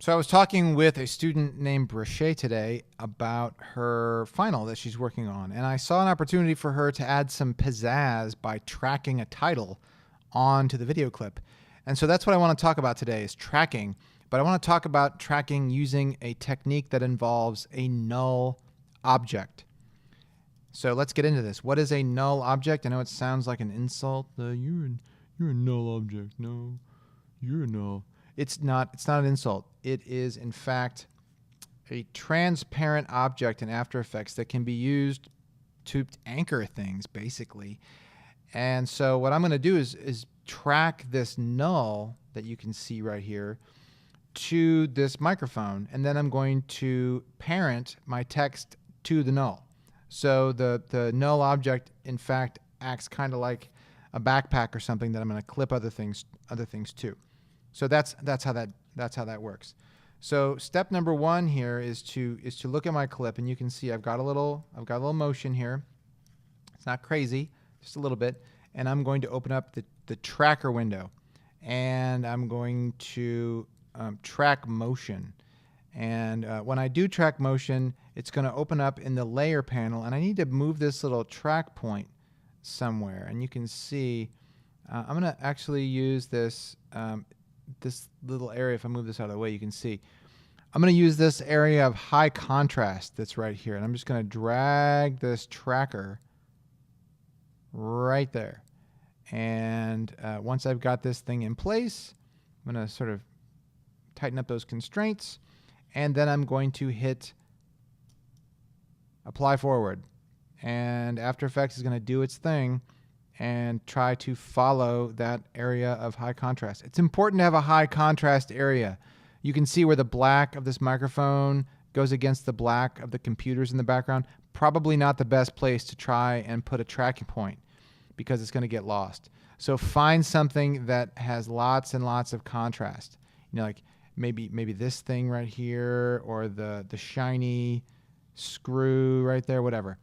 So I was talking with a student named Brochet today about her final that she's working on, and I saw an opportunity for her to add some pizzazz by tracking a title onto the video clip. And so that's what I want to talk about today is tracking, but I want to talk about tracking using a technique that involves a null object. So let's get into this. What is a null object? I know it sounds like an insult. You're a null object. No, you're a null. It's not an insult. It is, in fact, a transparent object in After Effects that can be used to anchor things, basically. And so what I'm going to do is track this null that you can see right here to this microphone, and then I'm going to parent my text to the null. So the null object, in fact, acts kind of like a backpack or something that I'm going to clip other things to. So that's how that works. So step number one here is to look at my clip, and you can see I've got a little motion here. It's not crazy, just a little bit, and I'm going to open up the tracker window, and I'm going to track motion. And when I do track motion, it's going to open up in the layer panel, and I need to move this little track point somewhere. And you can see I'm going to actually use this this little area. If I move this out of the way, you can see I'm going to use this area of high contrast that's right here, and I'm just going to drag this tracker right there. And once I've got this thing in place, I'm going to sort of tighten up those constraints, and then I'm going to hit apply forward, and After Effects is going to do its thing and try to follow that area of high contrast. It's important to have a high contrast area. You can see where the black of this microphone goes against the black of the computers in the background. Probably not the best place to try and put a tracking point because it's going to get lost. So find something that has lots and lots of contrast. You know, like maybe this thing right here, or the shiny screw right there, whatever.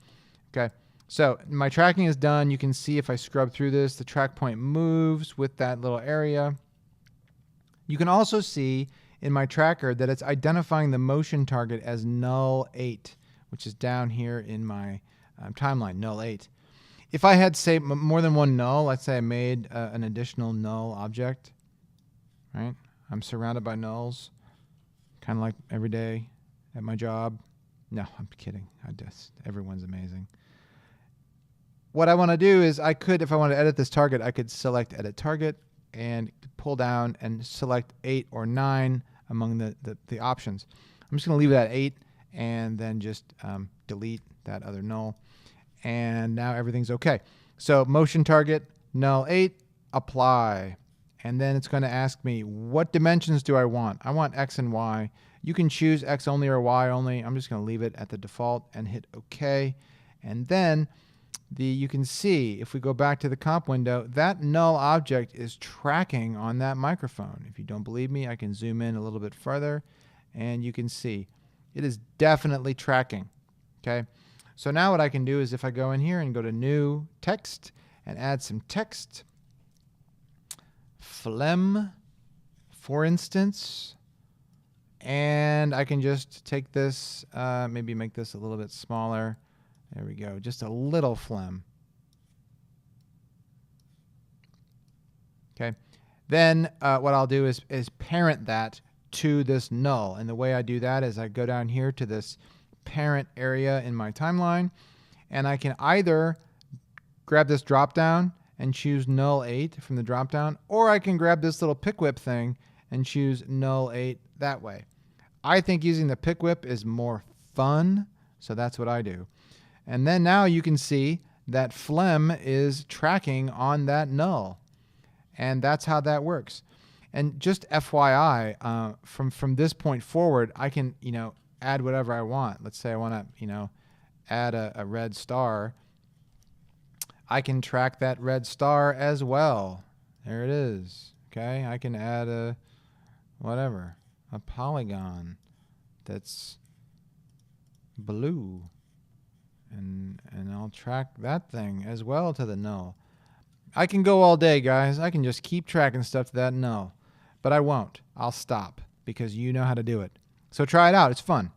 Okay. So my tracking is done. You can see if I scrub through this, the track point moves with that little area. You can also see in my tracker that it's identifying the motion target as null 8, which is down here in my timeline, null 8. If I had, say, more than one null, let's say I made an additional null object, right? I'm surrounded by nulls, kind of like every day at my job. No, I'm kidding. Everyone's amazing. What I want to do is if I want to edit this target, I could select edit target and pull down and select 8 or 9 among the options. I'm just going to leave it at 8 and then just delete that other null. And now everything's okay. So motion target, null 8, apply. And then it's going to ask me, what dimensions do I want? I want X and Y. You can choose X only or Y only. I'm just going to leave it at the default and hit OK. And then you can see, if we go back to the comp window, that null object is tracking on that microphone. If you don't believe me, I can zoom in a little bit further, and you can see it is definitely tracking. Okay. So now what I can do is if I go in here and go to new text and add some text, phlegm, for instance, and I can just take this, maybe make this a little bit smaller. There we go, just a little phlegm. Okay, then what I'll do is parent that to this null, and the way I do that is I go down here to this parent area in my timeline, and I can either grab this drop down and choose null 8 from the drop down, or I can grab this little pick whip thing and choose null 8 that way. I think using the pick whip is more fun, so that's what I do. And then now you can see that phlegm is tracking on that null, and that's how that works. And just FYI, from this point forward, I can add whatever I want. Let's say I want to add a red star. I can track that red star as well. There it is. Okay, I can add a polygon that's blue, and I'll track that thing as well to the null. I can go all day, guys. I can just keep tracking stuff to that null, but I won't. I'll stop because you know how to do it. So try it out. It's fun.